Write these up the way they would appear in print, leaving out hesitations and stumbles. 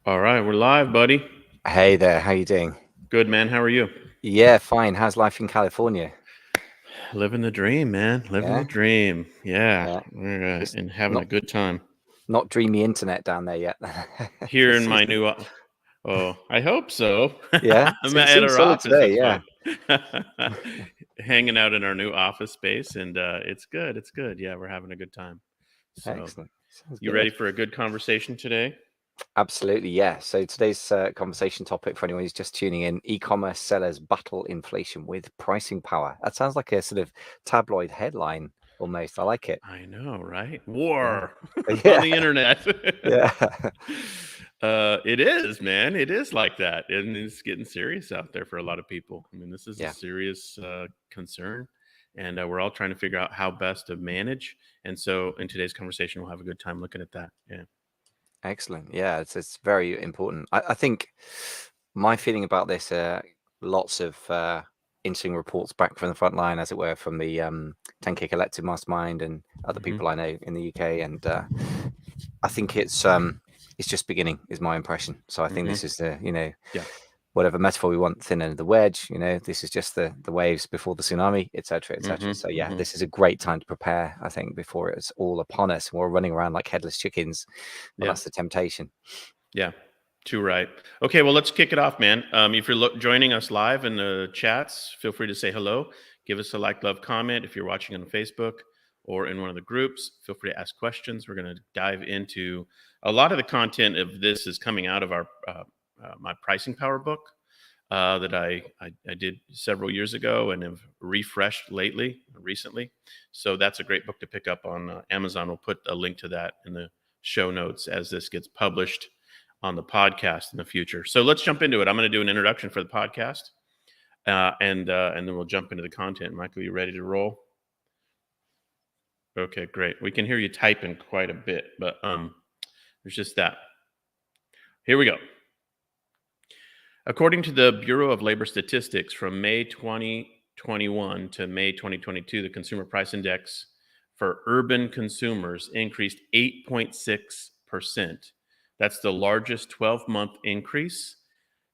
All right, we're live, buddy. Hey there, how you doing? Good, man. How are you? Yeah, fine. How's life in California? Living the dream, man. Living the Yeah, dream. Yeah, yeah. we're It's and having a not good time not dreamy internet down there yet. here in Seems my to- new. Oh, I hope so. yeah, I'm at seems our solid office. today. It's Yeah, fun. Hanging out in our new office space, and it's good. It's good. Yeah, we're having a good time. So, excellent. Sounds you ready good. for a good conversation today? Absolutely, yeah. So today's conversation topic for anyone who's just tuning in: e-commerce sellers battle inflation with pricing power. That sounds like a sort of tabloid headline almost. I like it. I know, right? Yeah, War on yeah, the internet. yeah, It is, man. It is like that, and it's getting serious out there for a lot of people. I mean, this is a yeah. serious concern, and we're all trying to figure out how best to manage. And so, in today's conversation, we'll have a good time looking at that. Yeah. Excellent. Yeah, it's very important. I think my feeling about this, lots of interesting reports back from the front line, as it were, from the 10K Collective Mastermind and other Hmm. people I know in the UK, and I think it's just beginning, is my impression. So I think Hmm. this is the Yeah. whatever metaphor we want, thin end of the wedge. This is just the waves before the tsunami, etc., etc. Hmm. So yeah, Hmm. this is a great time to prepare. I think before it's all upon us, and we're running around like headless chickens. Well, Yeah. that's the temptation. Yeah. Too right. Okay. Well, let's kick it off, man. If you're joining us live in the chats, feel free to say hello. Give us a like, love, comment. If you're watching on Facebook or in one of the groups, feel free to ask questions. We're going to dive into a lot of the content of this is coming out of our my pricing power book that I did several years ago and have refreshed recently. So that's a great book to pick up on Amazon. We'll put a link to that in the show notes as this gets published on the podcast in the future. So let's jump into it. I'm going to do an introduction for the podcast, and then we'll jump into the content. Michael, you ready to roll? Okay, great. We can hear you typing quite a bit, but there's just that. Here we go. According to the Bureau of Labor Statistics, from May 2021 to May 2022, the Consumer Price Index for urban consumers increased 8.6%. That's the largest 12-month increase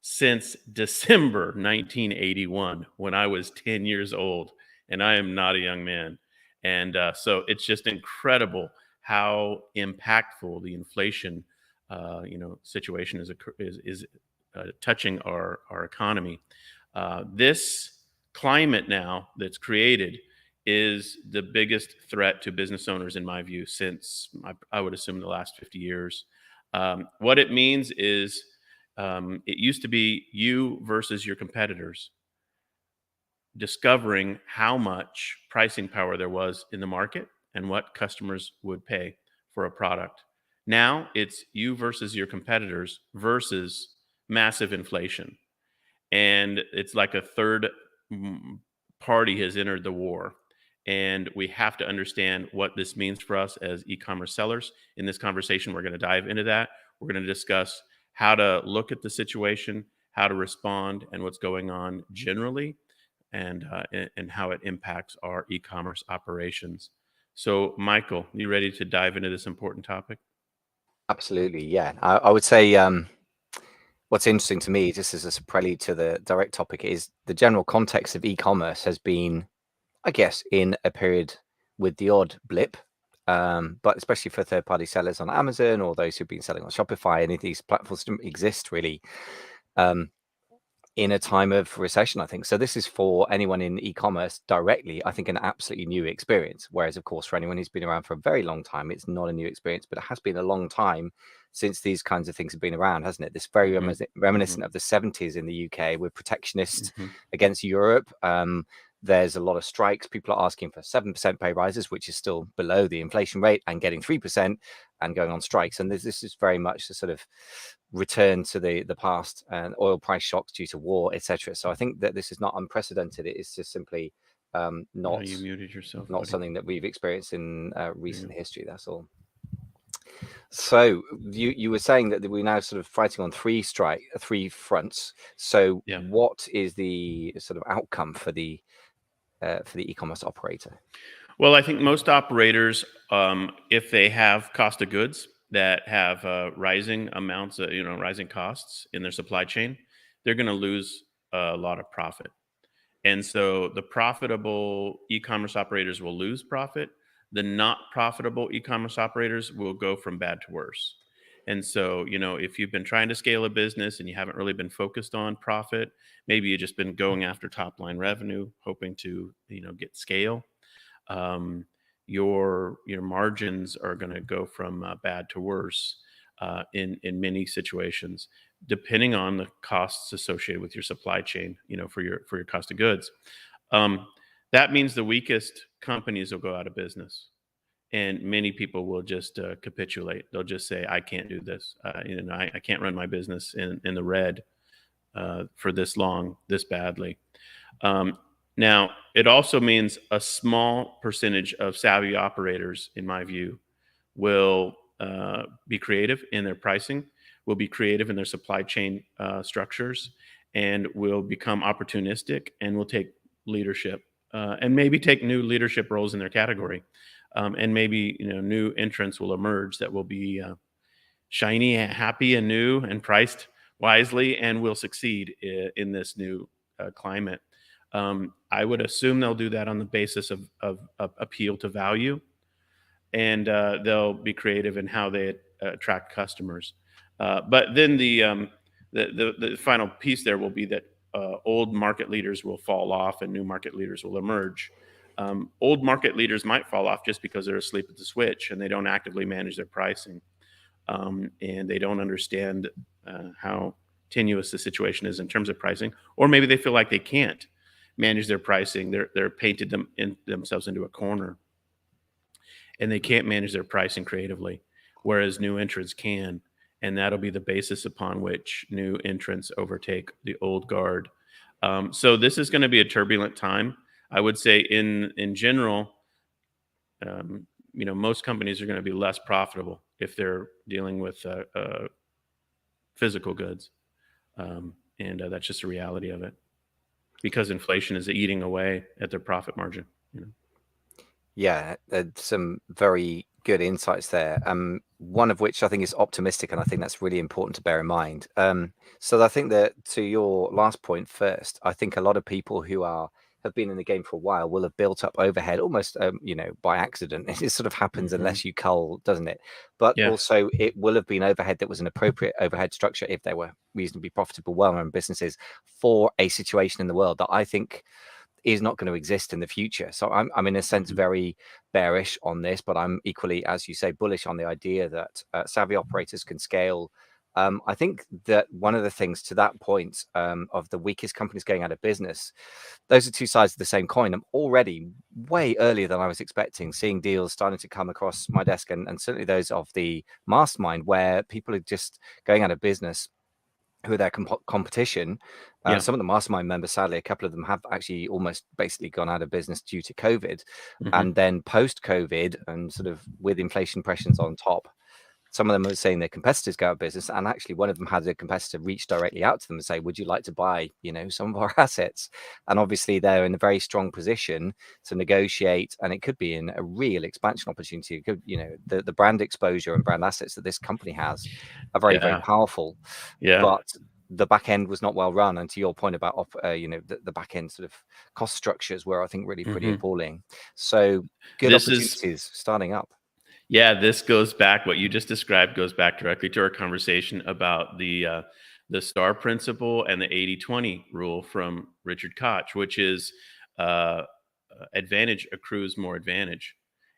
since December 1981, when I was 10 years old, and I am not a young man. And so it's just incredible how impactful the inflation, situation is touching our economy. This climate now that's created is the biggest threat to business owners, in my view, since I would assume the last 50 years. What it means is it used to be you versus your competitors, discovering how much pricing power there was in the market and what customers would pay for a product. Now it's you versus your competitors versus massive inflation. And it's like a third party has entered the war. And we have to understand what this means for us as e commerce sellers. In this conversation, we're going to dive into that. We're going to discuss how to look at the situation, how to respond, and what's going on generally, and how it impacts our e-commerce operations. So, Michael, you ready to dive into this important topic? Absolutely, yeah. I would say what's interesting to me, just as a prelude to the direct topic, is the general context of e-commerce has been, I guess, in a period with the odd blip, but especially for third-party sellers on Amazon or those who've been selling on Shopify, any of these platforms didn't exist really. In a time of recession, I think. So this is for anyone in e-commerce directly, I think, an absolutely new experience. Whereas, of course, for anyone who's been around for a very long time, it's not a new experience, but it has been a long time since these kinds of things have been around, hasn't it? This very Hmm. Hmm. reminiscent of the 70s in the UK with protectionists Hmm. against Europe. There's a lot of strikes. People are asking for 7% pay rises, which is still below the inflation rate, and getting 3% and going on strikes. And this is very much the sort of return to the past and oil price shocks due to war, etc. So I think that this is not unprecedented. It is just simply Oh, not you muted yourself, not buddy. something that we've experienced in There you recent go. history. That's all. So you were saying that we're now sort of fighting on three fronts. So Yeah. what is the sort of outcome for the e-commerce operator? Well, I think most operators, if they have cost of goods, that have rising amounts of, rising costs in their supply chain, they're going to lose a lot of profit. And so the profitable e-commerce operators will lose profit. The not profitable e-commerce operators will go from bad to worse. And so, if you've been trying to scale a business and you haven't really been focused on profit, maybe you've just been going after top line revenue, hoping to, get scale. Um, your margins are going to go from bad to worse in many situations, depending on the costs associated with your supply chain. For your cost of goods. Um, that means the weakest companies will go out of business, and many people will just capitulate. They'll just say, "I can't do this. I can't run my business in the red for this long, this badly." Um, Now, it also means a small percentage of savvy operators, in my view, will be creative in their pricing, will be creative in their supply chain structures, and will become opportunistic and will take leadership and maybe take new leadership roles in their category. And maybe new entrants will emerge that will be shiny, happy, and new, and priced wisely, and will succeed in this new climate. I would assume they'll do that on the basis of appeal to value, and they'll be creative in how they attract customers. But then the final piece there will be that old market leaders will fall off and new market leaders will emerge. Old market leaders might fall off just because they're asleep at the switch and they don't actively manage their pricing, and they don't understand how tenuous the situation is in terms of pricing, or maybe they feel like they can't manage their pricing. They're painted themselves into a corner, and they can't manage their pricing creatively, whereas new entrants can. And that'll be the basis upon which new entrants overtake the old guard. So this is going to be a turbulent time. I would say in general, most companies are going to be less profitable if they're dealing with physical goods. And that's just a reality of it, because inflation is eating away at their profit margin. Yeah, some very good insights there. One of which I think is optimistic, and I think that's really important to bear in mind. So I think that, to your last point first, I think a lot of people who have been in the game for a while will have built up overhead almost, by accident. It sort of happens unless you cull, doesn't it? But Yeah. also it will have been overhead that was an appropriate overhead structure if they were reasonably profitable, well-run businesses for a situation in the world that I think is not going to exist in the future. So I'm in a sense very bearish on this, but I'm equally, as you say, bullish on the idea that savvy operators can scale. I think that one of the things to that point of the weakest companies going out of business, those are two sides of the same coin. I'm already way earlier than I was expecting, seeing deals starting to come across my desk, and certainly those of the mastermind, where people are just going out of business who are their competition. Yeah. Some of the mastermind members, sadly, a couple of them have actually almost basically gone out of business due to COVID. And then post-COVID, and sort of with inflation pressures on top, some of them are saying their competitors go out of business. And actually, one of them had a competitor reach directly out to them and say, would you like to buy, some of our assets? And obviously, they're in a very strong position to negotiate, and it could be in a real expansion opportunity. It could, the brand exposure and brand assets that this company has are very, very Yeah. powerful. Yeah. But the back end was not well run. And to your point about the back end sort of cost structures were, I think, really pretty appalling. So good This is opportunities starting up. Yeah, this goes back. What you just described goes back directly to our conversation about the STAR principle and the 80-20 rule from Richard Koch, which is advantage accrues more advantage.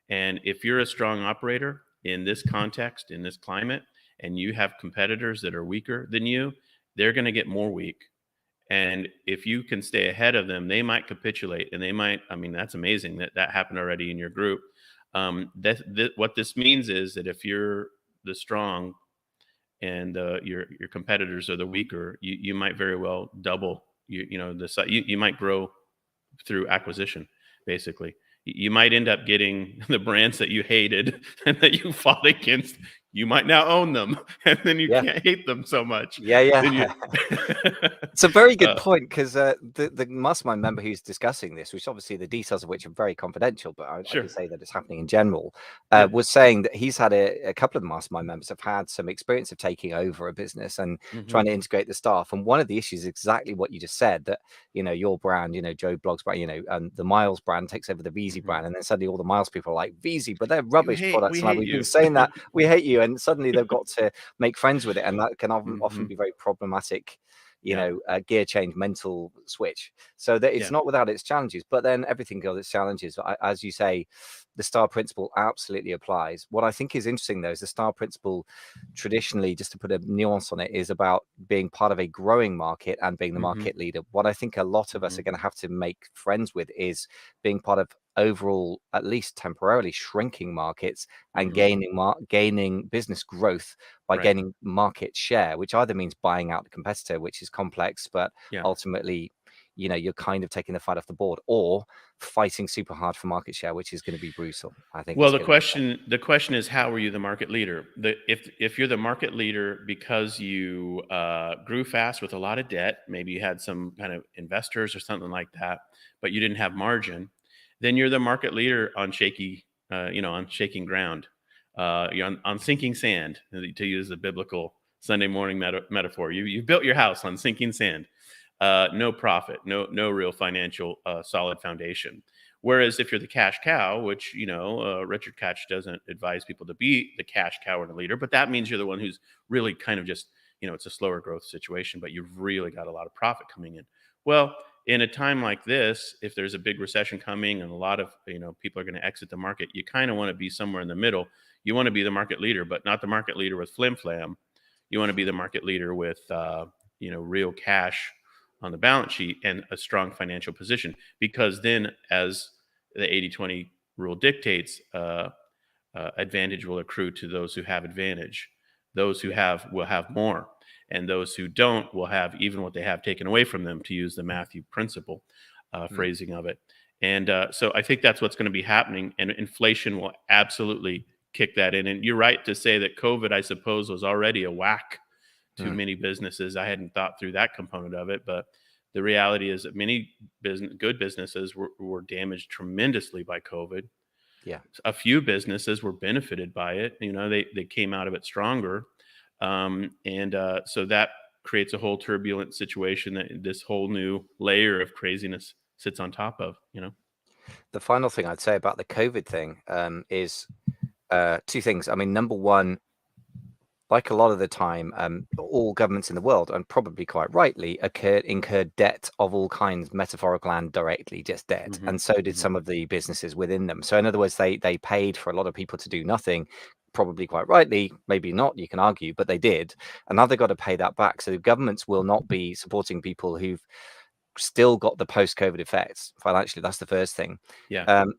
And if you're a strong operator in this context, in this climate, and you have competitors that are weaker than you, they're going to get more weak. And if you can stay ahead of them, they might capitulate, and they might. I mean, that's amazing that happened already in your group. What this means is that if you're the strong and your competitors are the weaker, you might very well double. You might grow through acquisition, basically. You might end up getting the brands that you hated and that you fought against you might now own them, and then you Yeah. can't hate them so much. Yeah, Then you, yeah. It's a very good uh, point because the mastermind member who's discussing this, which obviously the details of which are very confidential, but I sure, can say that it's happening in general, yeah, was saying that he's had a couple of the mastermind members have had some experience of taking over a business and hmm trying to integrate the staff. And one of the issues is exactly what you just said, that, your brand, Joe Blogg's brand, the Miles brand takes over the Veezy hmm brand. And then suddenly all the Miles people are like, Veezy, but they're rubbish we products. And like, hate we've been you. saying that we hate you. And suddenly they've got to make friends with it. And that can often hmm be very problematic, Yeah, gear change, mental switch. So that it's yeah, not without its challenges, but then everything got its challenges. As you say, the star principle absolutely applies. What I think is interesting though is the star principle traditionally, just to put a nuance on it, is about being part of a growing market and being the hmm market leader. What I think a lot of us hmm are going to have to make friends with is being part of overall, at least temporarily, shrinking markets and hmm gaining business growth by right, gaining market share, which either means buying out the competitor, which is complex, but yeah. ultimately, you're kind of taking the fight off the board, or fighting super hard for market share, which is going to be brutal. I think Well, it's the going to be question is, how are you the market leader? If you're the market leader because you grew fast with a lot of debt, maybe you had some kind of investors or something like that, but you didn't have margin, then you're the market leader on on shaking ground. You're on sinking sand, to use the biblical Sunday morning metaphor. You built your house on sinking sand. No profit, no real financial solid foundation. Whereas if you're the cash cow, which Richard Koch doesn't advise people to be the cash cow and a leader, but that means you're the one who's really kind of just it's a slower growth situation, but you've really got a lot of profit coming in. Well, in a time like this, if there's a big recession coming and a lot of people are going to exit the market, you kind of want to be somewhere in the middle. You want to be the market leader, but not the market leader with flim flam. You want to be the market leader with real cash on the balance sheet and a strong financial position, because then, as the 80-20 rule dictates, advantage will accrue to those who have advantage. Those who yeah. have will have more, and those who don't will have even what they have taken away from them, to use the Matthew principle Mm, phrasing of it. And so I think that's what's going to be happening, and inflation will absolutely kick that in. And you're right to say that COVID, I suppose, was already a whack to mm, many businesses. I hadn't thought through that component of it, but the reality is that many good businesses were damaged tremendously by COVID. yeah. A few businesses were benefited by it. They came out of it stronger, and so that creates a whole turbulent situation that this whole new layer of craziness sits on top of. The final thing I'd say about the COVID thing is two things. I mean, number one, like a lot of the time, all governments in the world, and probably quite rightly, incurred debt of all kinds, metaphorical and directly, just debt. hmm And so did hmm some of the businesses within them. So in other words, they paid for a lot of people to do nothing, probably quite rightly, maybe not, you can argue, but they did. And now they've got to pay that back. So governments will not be supporting people who've still got the post-COVID effects financially. That's the first thing. Yeah, Um,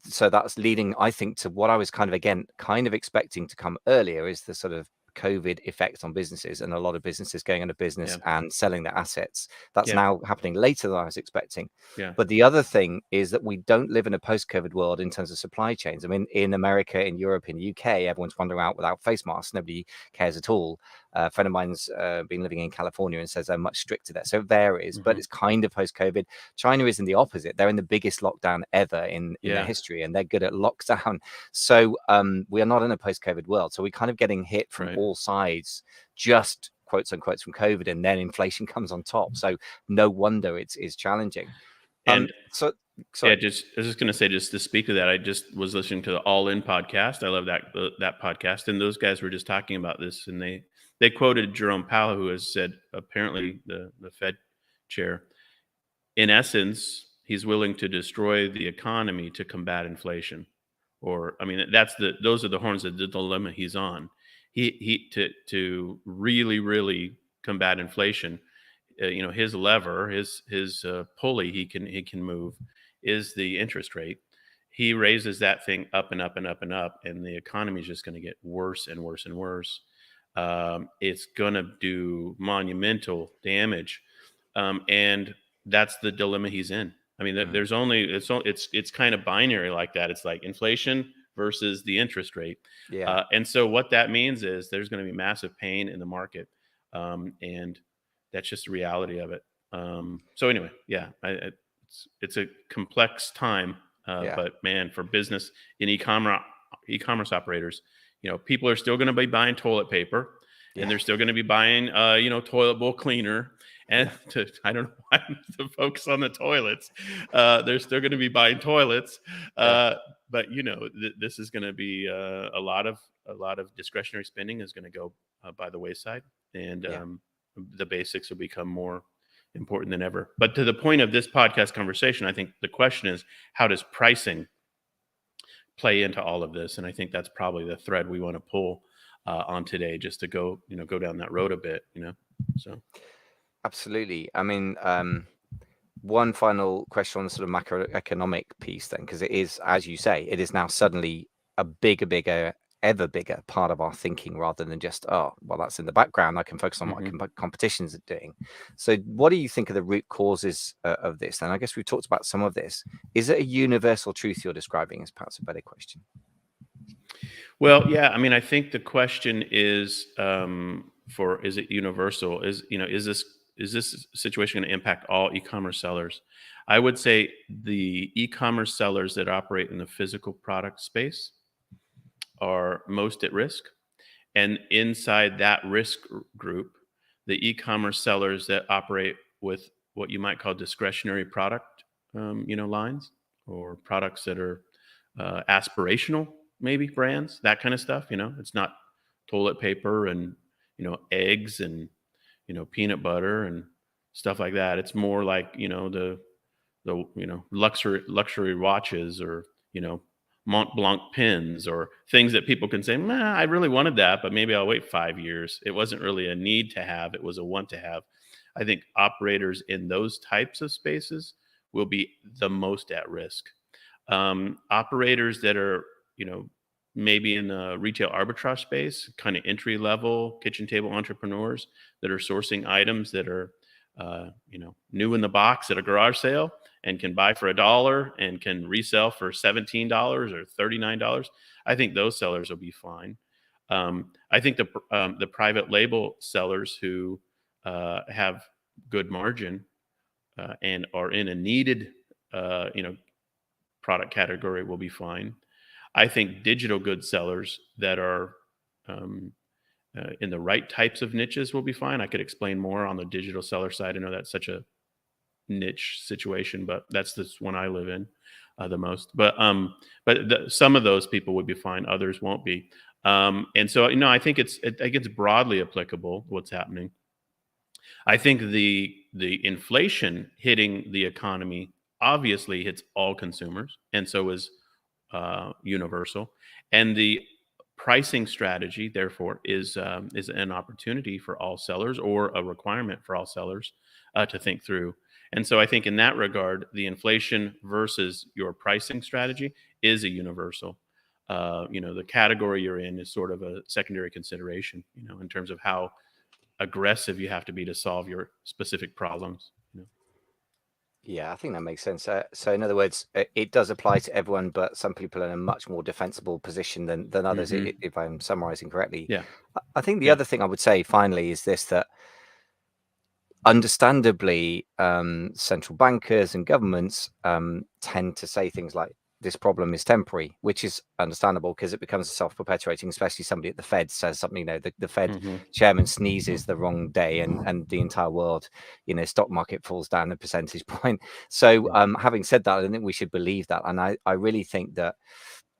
so that's leading, I think, to what I was kind of expecting to come earlier, is the sort of COVID effect on businesses, and a lot of businesses going out of business yeah, and selling their assets. That's yeah, now happening later than I was expecting. yeah. But the other thing is that we don't live in a post-COVID world in terms of supply chains. I mean, in America, in Europe, in the UK, everyone's wandering out without face masks. Nobody cares at all. A friend of mine's been living in California and says they're much stricter there. So it varies, but hmm it's kind of post-COVID. China is in the opposite. They're in the biggest lockdown ever in their Yeah, history, and they're good at lockdown. So we are not in a post-COVID world. So we're kind of getting hit from right. all sides, just quotes unquote from COVID, and then inflation comes on top. So no wonder it's challenging. And So yeah, sorry. just I was just gonna say, just to speak to that, I just was listening to the All In podcast. I love that podcast, and those guys were just talking about this, and they quoted Jerome Powell, who has said, apparently the Fed chair, in essence, he's willing to destroy the economy to combat inflation. Or, I mean, those are the horns of the dilemma he's on. He to really really combat inflation, his lever, his pulley he can move is the interest rate. He raises that thing up and up and up and up, and the economy is just going to get worse and worse and worse. It's going to do monumental damage, and that's the dilemma he's in. I mean, Mm, there's only it's kind of binary like that. It's like inflation versus the interest rate. Yeah. And so what that means is there's going to be massive pain in the market, and that's just the reality of it. So anyway, yeah, it's a complex time, Yeah. but man, for business in e-commerce operators, people are still going to be buying toilet paper, and Yeah. they're still going to be buying, toilet bowl cleaner. And Yeah. I don't know why to focus on the toilets. They're still going to be buying toilets, Yeah. but this is going to be a lot of discretionary spending is going to go by the wayside, and Yeah. the basics will become more important than ever. But to the point of this podcast conversation, I think the question is, how does pricing play into all of this? And I think that's probably the thread we want to pull on today, just to go down that road a bit. So. Absolutely. I mean, one final question on the sort of macroeconomic piece then, because it is, as you say, it is now suddenly a bigger, ever bigger part of our thinking, rather than just, oh, well, that's in the background, I can focus on what competitions are doing. So what do you think are the root causes of this? And I guess we've talked about some of this. Is it a universal truth you're describing, is perhaps a better question? Well, yeah, I mean, I think the question is, is it universal? Is this situation going to impact all e-commerce sellers? I would say the e-commerce sellers that operate in the physical product space are most at risk, and inside that risk group, the e-commerce sellers that operate with what you might call discretionary product, lines, or products that are aspirational, maybe brands, that kind of stuff. It's not toilet paper and eggs and peanut butter and stuff like that. It's more like the luxury watches, or Mont Blanc pins, or things that people can say, nah, I really wanted that, but maybe I'll wait 5 years. It wasn't really a need to have, it was a want to have. I think operators in those types of spaces will be the most at risk. Operators that are, maybe in the retail arbitrage space, kind of entry level kitchen table entrepreneurs that are sourcing items that are, new in the box at a garage sale, and can buy for $1 and can resell for $17 or $39. I think those sellers will be fine. I think the private label sellers who have good margin, and are in a needed, product category, will be fine. I think digital goods sellers that are, um, in the right types of niches will be fine. I could explain more on the digital seller side. I know that's such a niche situation, but that's this one I live in the most. But some of those people would be fine. Others won't be. And so I think it's broadly applicable what's happening. I think the inflation hitting the economy obviously hits all consumers, and so is universal. And the pricing strategy, therefore, is an opportunity for all sellers, or a requirement for all sellers to think through. And so I think in that regard, the inflation versus your pricing strategy is a universal. The category you're in is sort of a secondary consideration, in terms of how aggressive you have to be to solve your specific problems. Yeah, I think that makes sense. So in other words, it does apply to everyone, but some people are in a much more defensible position than others, if I'm summarizing correctly. Yeah. I think the Yeah. other thing I would say finally is this, that understandably, central bankers and governments tend to say things like, this problem is temporary, which is understandable because it becomes self-perpetuating, especially somebody at the Fed says something, the Fed chairman sneezes the wrong day and the entire world, stock market falls down a percentage point. So having said that, I think we should believe that. And I really think that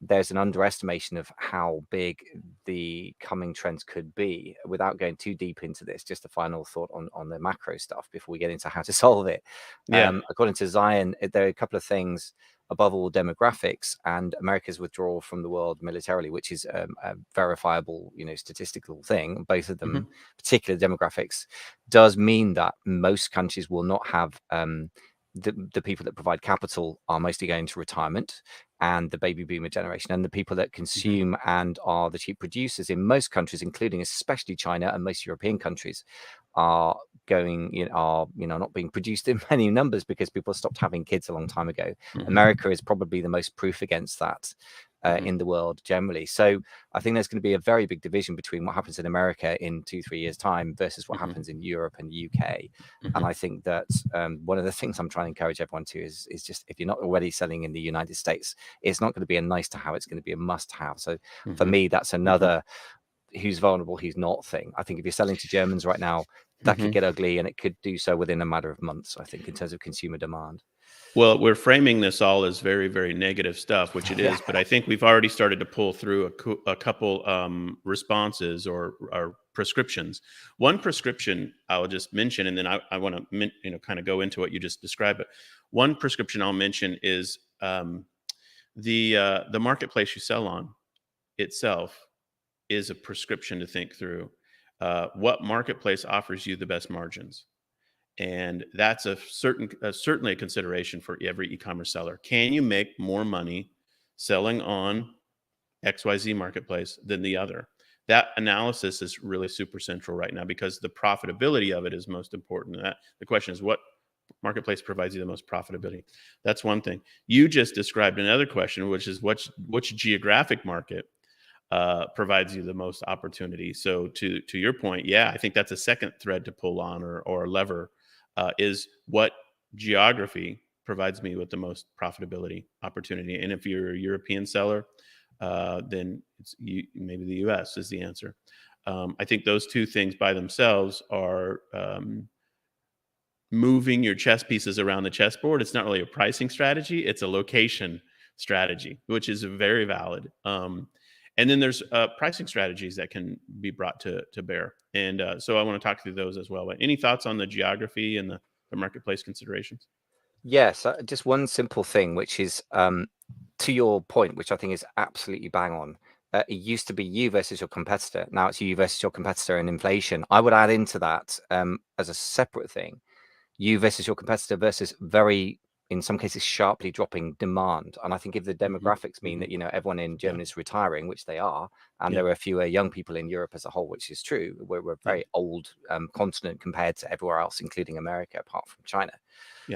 there's an underestimation of how big the coming trends could be. Without going too deep into this, just a final thought on the macro stuff before we get into how to solve it. Yeah. According to Zion, there are a couple of things. Above all, demographics and America's withdrawal from the world militarily, which is a verifiable, statistical thing. Both of them, particular demographics, does mean that most countries will not have the people that provide capital are mostly going to retirement, and the baby boomer generation, and the people that consume and are the cheap producers in most countries, including especially China and most European countries, are going, are not being produced in many numbers because people stopped having kids a long time ago. America is probably the most proof against that. in the world generally. So I think there's going to be a very big division between what happens in America in 2-3 years time versus what happens in Europe and UK. And I think that one of the things I'm trying to encourage everyone to is just, if you're not already selling in the United States, it's not going to be a nice to have, it's going to be a must have. So for me, that's another who's vulnerable, who's not thing. I think if you're selling to Germans right now, that could get ugly, and it could do so within a matter of months, I think, in terms of consumer demand. Well, we're framing this all as very, very negative stuff, which it is. But I think we've already started to pull through a couple responses or prescriptions. One prescription I'll just mention, and then I want to kind of go into what you just described. But one prescription I'll mention is the marketplace you sell on itself is a prescription to think through. What marketplace offers you the best margins? And that's certainly a consideration for every e-commerce seller. Can you make more money selling on XYZ marketplace than the other? That analysis is really super central right now because the profitability of it is most important. The question is, what marketplace provides you the most profitability? That's one thing. You just described another question, which is which geographic market provides you the most opportunity. So to your point, yeah, I think that's a second thread to pull on or a lever. Is what geography provides me with the most profitability opportunity. And if you're a European seller, then maybe the US is the answer. I think those two things by themselves are moving your chess pieces around the chessboard. It's not really a pricing strategy, it's a location strategy, which is very valid. And then there's pricing strategies that can be brought to bear. And so I want to talk through those as well. But any thoughts on the geography and the marketplace considerations? Yes, just one simple thing, which is to your point, which I think is absolutely bang on. It used to be you versus your competitor. Now it's you versus your competitor and inflation. I would add into that as a separate thing, you versus your competitor versus very, in some cases, sharply dropping demand. And I think if the demographics mean that, everyone in Germany is retiring, which they are, and there are fewer young people in Europe as a whole, which is true. We're a very old continent compared to everywhere else, including America, apart from China.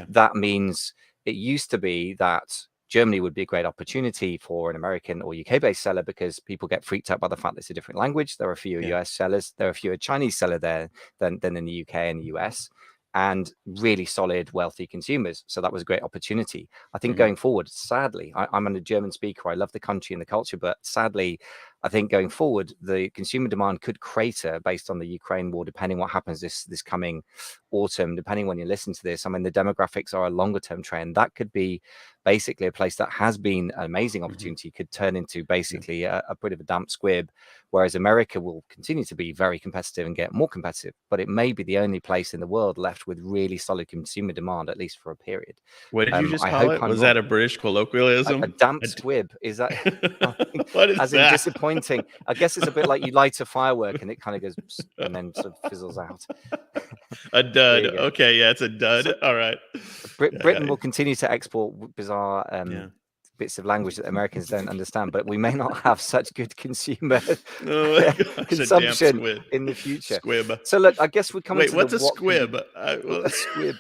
That means it used to be that Germany would be a great opportunity for an American or UK-based seller because people get freaked out by the fact that it's a different language. There are fewer US sellers. There are fewer Chinese sellers there than in the UK and the US. And really solid, wealthy consumers. So that was a great opportunity. I think going forward, sadly, I'm a German speaker. I love the country and the culture, but sadly, I think going forward, the consumer demand could crater based on the Ukraine war, depending what happens this coming autumn, depending when you listen to this. I mean, the demographics are a longer term trend. That could be basically a place that has been an amazing opportunity could turn into basically a bit of a damp squib, whereas America will continue to be very competitive and get more competitive, but it may be the only place in the world left with really solid consumer demand, at least for a period. What did you just I call hope it? I'm Was wrong. that a British colloquialism? A damp squib, is that what is as that? in disappointing? I guess it's a bit like you light a firework and it kind of goes and then sort of fizzles out. A dud. Okay, yeah, it's a dud. So, all right. Britain will continue to export bizarre bits of language that Americans don't understand, but we may not have such good consumer consumption in the future. Squib. So look, I guess we're coming Wait, to what's the a squib? A squib.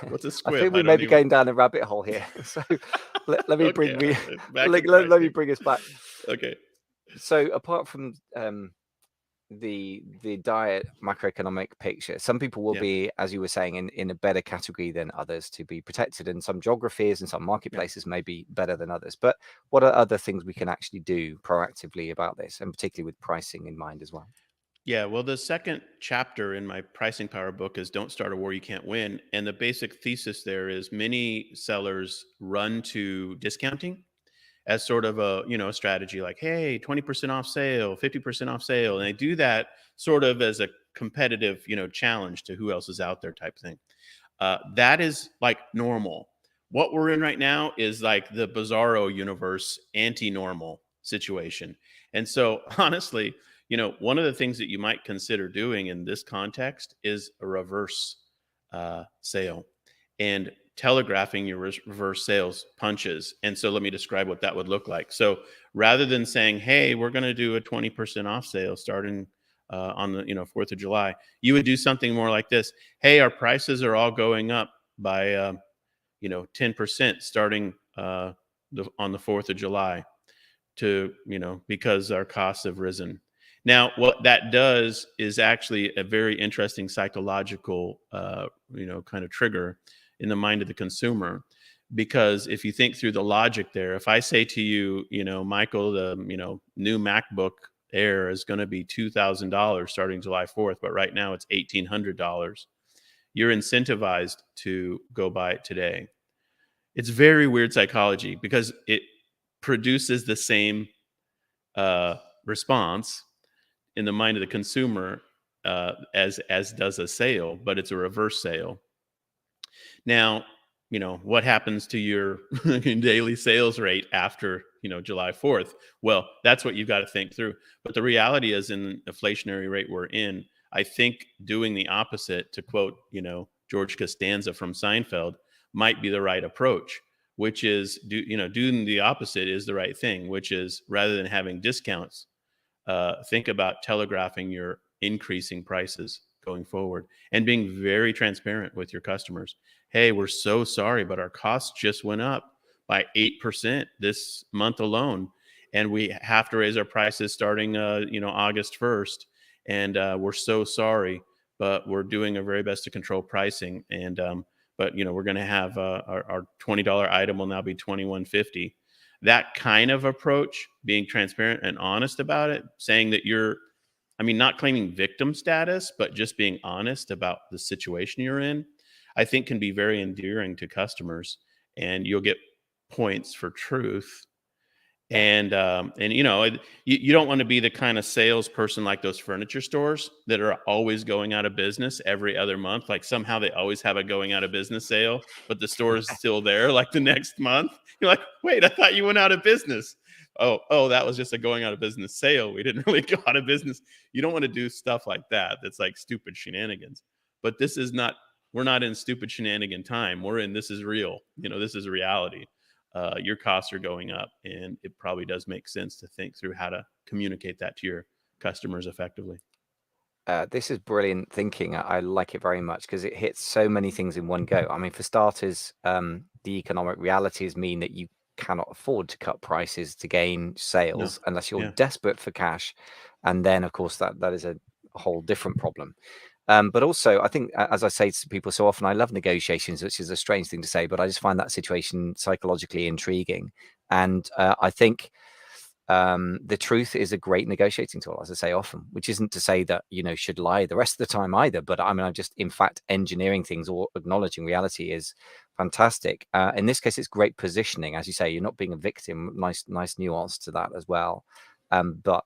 What's a squib? I think we may be going down a rabbit hole here. So let me bring let me bring us back. Okay. So apart from the dire macroeconomic picture, some people will be, as you were saying, in a better category than others to be protected, and some geographies and some marketplaces may be better than others. But what are other things we can actually do proactively about this, and particularly with pricing in mind as well? Yeah, well, the second chapter in my pricing power book is Don't Start a War You Can't Win. And the basic thesis there is many sellers run to discounting as sort of a strategy, like, hey, 20% off sale, 50% off sale. And they do that sort of as a competitive challenge to who else is out there type thing. That is like normal. What we're in right now is like the bizarro universe anti-normal situation. And so honestly, one of the things that you might consider doing in this context is a reverse sale and telegraphing your reverse sales punches. And so let me describe what that would look like. So rather than saying, hey, we're going to do a 20% off sale starting on the 4th of July, you would do something more like this. Hey, our prices are all going up by 10% starting on the 4th of July to, because our costs have risen. Now, what that does is actually a very interesting psychological, kind of trigger in the mind of the consumer. Because if you think through the logic there, if I say to you, Michael, the, new MacBook Air is going to be $2,000 starting July 4th, but right now it's $1,800, you're incentivized to go buy it today. It's very weird psychology because it produces the same response in the mind of the consumer as does a sale, but it's a reverse sale. Now, what happens to your daily sales rate after, July 4th? Well, that's what you've got to think through. But the reality is, in the inflationary rate we're in, I think doing the opposite, to quote, George Costanza from Seinfeld, might be the right approach, which is doing the opposite is the right thing, which is rather than having discounts, think about telegraphing your increasing prices going forward and being very transparent with your customers. Hey, we're so sorry, but our costs just went up by 8% this month alone, and we have to raise our prices starting, August 1st. And we're so sorry, but we're doing our very best to control pricing. And but we're going to have our $20 item will now be $21.50. That kind of approach, being transparent and honest about it, saying that not claiming victim status, but just being honest about the situation you're in, I think can be very endearing to customers, and you'll get points for truth. And you don't want to be the kind of salesperson like those furniture stores that are always going out of business every other month. Like somehow they always have a going out of business sale, but the store is still there like the next month. You're like, wait, I thought you went out of business. Oh, that was just a going out of business sale. We didn't really go out of business. You don't want to do stuff like that. That's like stupid shenanigans. But this is not. We're not in stupid shenanigan time. We're in, this is real. This is reality. Your costs are going up, and it probably does make sense to think through how to communicate that to your customers effectively. This is brilliant thinking. I like it very much because it hits so many things in one go. I mean, for starters, the economic realities mean that you cannot afford to cut prices to gain No. sales unless you're Yeah. desperate for cash. And then, of course, that is a whole different problem. But also, I think, as I say to people so often, I love negotiations, which is a strange thing to say, but I just find that situation psychologically intriguing. And I think the truth is a great negotiating tool, as I say often, which isn't to say that, should lie the rest of the time either. But I mean, I'm just, in fact, engineering things or acknowledging reality is fantastic. In this case, it's great positioning. As you say, you're not being a victim. Nice nuance to that as well. But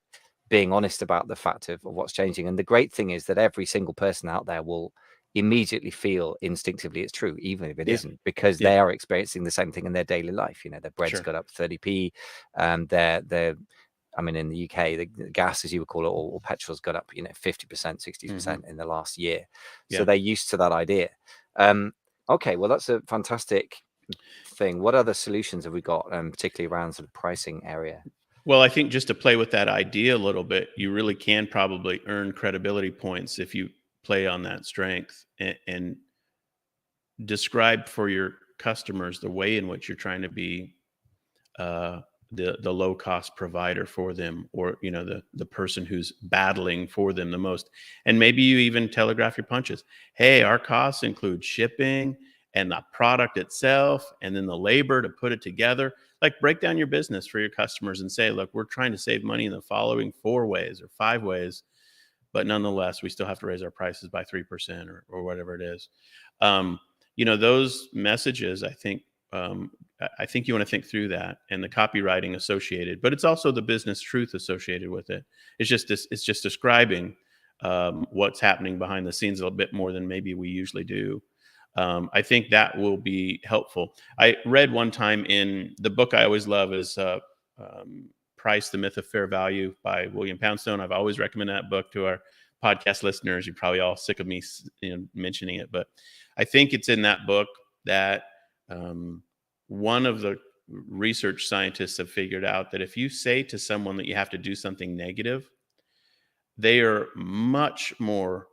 being honest about the fact of what's changing. And the great thing is that every single person out there will immediately feel instinctively it's true, even if it Yeah. isn't, because Yeah. they are experiencing the same thing in their daily life. Their bread's Sure. got up 30p. Their I mean, in the UK, the gas, as you would call it, or petrol's got up, 50%, 60% in the last year. So Yeah. they're used to that idea. Okay, well, that's a fantastic thing. What other solutions have we got, particularly around sort of pricing area? Well, I think just to play with that idea a little bit, you really can probably earn credibility points if you play on that strength and describe for your customers the way in which you're trying to be uh, the low cost provider for them, or the person who's battling for them the most. And maybe you even telegraph your punches. Hey, our costs include shipping and the product itself, and then the labor to put it together. Like, break down your business for your customers and say, look, we're trying to save money in the following 4 ways or 5 ways, but nonetheless, we still have to raise our prices by 3% or whatever it is. Those messages, I think you want to think through that and the copywriting associated, but it's also the business truth associated with it. It's just describing what's happening behind the scenes a little bit more than maybe we usually do. I think that will be helpful. I read one time in the book I always love is Price, the Myth of Fair Value by William Poundstone. I've always recommended that book to our podcast listeners. You're probably all sick of me mentioning it, but I think it's in that book that one of the research scientists have figured out that if you say to someone that you have to do something negative, they are much more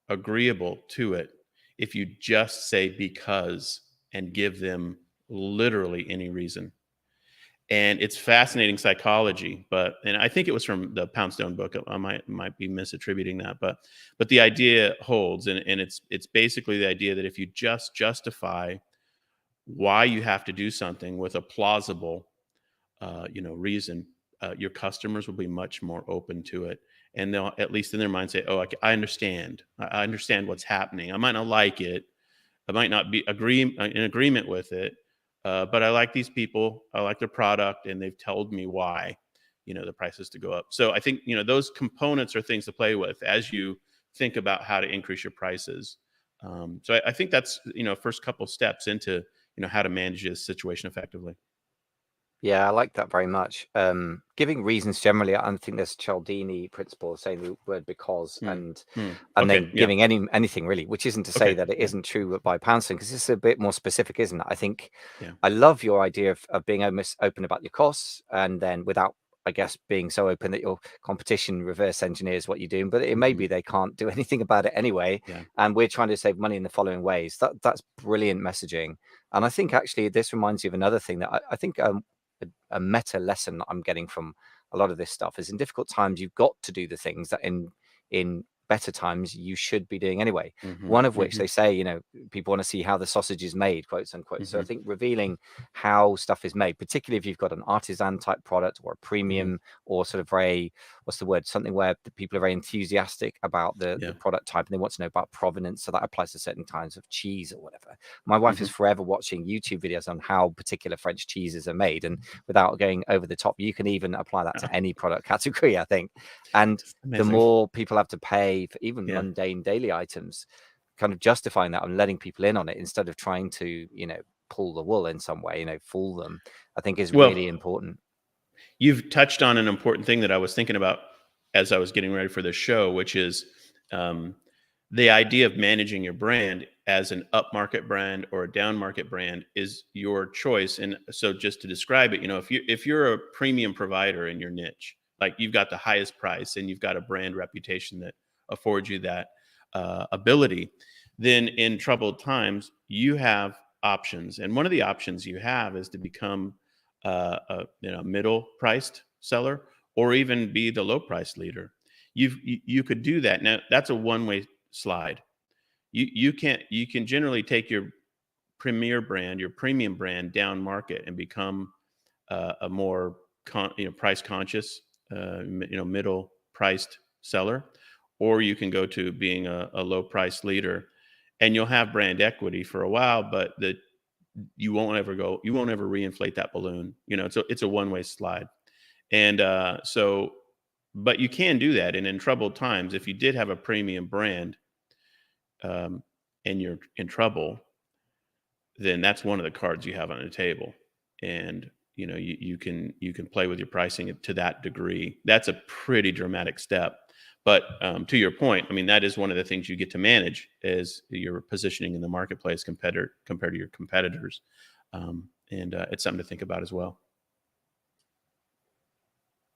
agreeable to it if you just say because and give them literally any reason. and it's fascinating psychology. And I think it was from the Poundstone book. I might be misattributing that, but the idea holds, and it's basically the idea that if you just justify why you have to do something with a plausible reason, your customers will be much more open to it, and they'll, at least in their mind, say, "Oh, I understand. I understand what's happening. I might not like it. I might not be in agreement with it, but I like these people. I like their product, and they've told me why, the price is to go up." So I think those components are things to play with as you think about how to increase your prices. So I think that's first couple steps into how to manage this situation effectively. Yeah, I like that very much. Giving reasons generally, I think there's Cialdini principle, saying the word because, Hmm. and Hmm. and Okay. then Yeah. giving anything really, which isn't to say Okay. that it Yeah. isn't true by Poundstone, because it's a bit more specific, isn't it? I think Yeah. I love your idea of being almost open about your costs, and then without, I guess, being so open that your competition reverse engineers what you're doing. But it may Hmm. be they can't do anything about it anyway, Yeah. and we're trying to save money in the following ways. That's brilliant messaging. And I think actually this reminds you of another thing that I think a meta lesson that I'm getting from a lot of this stuff is, in difficult times you've got to do the things that in better times you should be doing anyway. Hmm. One of which Hmm. they say, people want to see how the sausage is made, quotes unquote. So I Hmm. think revealing how stuff is made, particularly if you've got an artisan type product or a Hmm. premium, or sort of very, what's the word, something where the people are very enthusiastic about Yeah. the product type, and they want to know about provenance, so that applies to certain kinds of cheese or whatever. My wife Hmm. is forever watching YouTube videos on how particular French cheeses are made, and without going over the top, you can even apply that to any product category, I think. And It's the amazing. more people have to pay for even Yeah. mundane daily items, kind of justifying that and letting people in on it instead of trying to, pull the wool in some way, fool them, I think is Well, really important. you've touched on an important thing that I was thinking about as I was getting ready for this show, which is um, the idea of managing your brand as an upmarket brand or a downmarket brand is your choice. And so, just to describe it, if you're a premium provider in your niche, like you've got the highest price and you've got a brand reputation that affords you that ability, then in troubled times you have options, and one of the options you have is to become a middle priced seller, or even be the low price leader. You could do that. Now that's a one way slide. You can generally take your premier brand, your premium brand, down market and become a more price conscious, middle priced seller, or you can go to being a low price leader, and you'll have brand equity for a while, but you won't ever reinflate that balloon. It's a one way slide. And but you can do that. And in troubled times, if you did have a premium brand, um, and you're in trouble, then that's one of the cards you have on the table. And you can play with your pricing to that degree. That's a pretty dramatic step. But to your point, I mean, that is one of the things you get to manage, is your positioning in the marketplace compared to your competitors. And it's something to think about as well.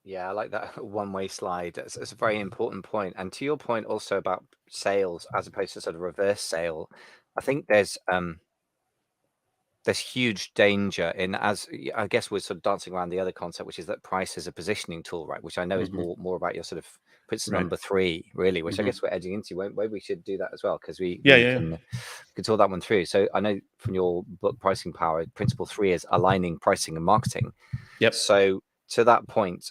Yeah, I like that one-way slide. It's a very important point. And to your point also about sales as opposed to sort of reverse sale, I think there's huge danger in, I guess we're sort of dancing around the other concept, which is that price is a positioning tool, right? Which I know is Hmm. more about your sort of puts Right. number three, really, which I Hmm. guess we're edging into. Maybe we should do that as well, because we Yeah, we yeah, yeah. can talk that one through. So I know from your book, Pricing Power, principle three is aligning pricing and marketing. Yep. So to that point,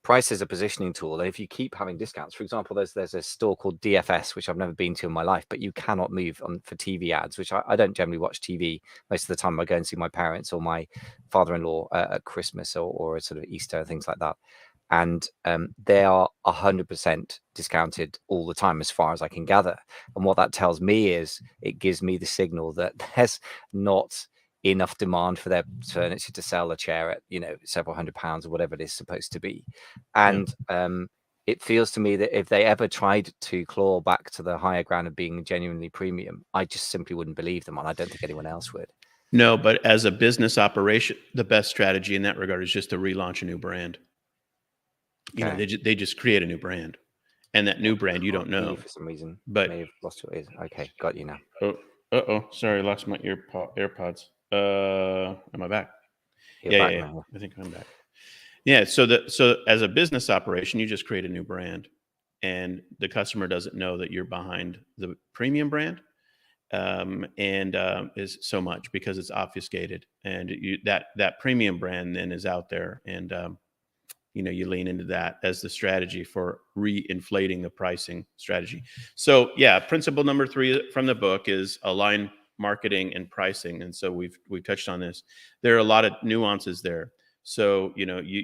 price is a positioning tool, and if you keep having discounts, for example, there's a store called DFS, which I've never been to in my life, but you cannot move on for TV ads, which I don't generally watch TV. Most of the time I go and see my parents or my father-in-law at Christmas or sort of Easter, things like that, and they are 100% discounted all the time as far as I can gather. And what that tells me is it gives me the signal that there's not enough demand for their furniture to sell a chair at several £100s or whatever it is supposed to be. Yeah. And it feels to me that if they ever tried to claw back to the higher ground of being genuinely premium, I just simply wouldn't believe them, and I don't think anyone else would. No, but as a business operation, the best strategy in that regard is just to relaunch a new brand. Okay. They just create a new brand, and that I new brand you can't don't hear you know. for some reason. But May have lost your ears. Okay, got you now. oh, sorry, I lost my AirPods. Am I back? You're Yeah, back yeah, yeah. now. I think I'm back. Yeah. So as a business operation, you just create a new brand, and the customer doesn't know that you're behind the premium brand, and is so much because it's obfuscated, and that premium brand then is out there, and you lean into that as the strategy for re-inflating the pricing strategy. So yeah, principle number 3 from the book is align marketing and pricing, and so we've touched on this. There are a lot of nuances there. So you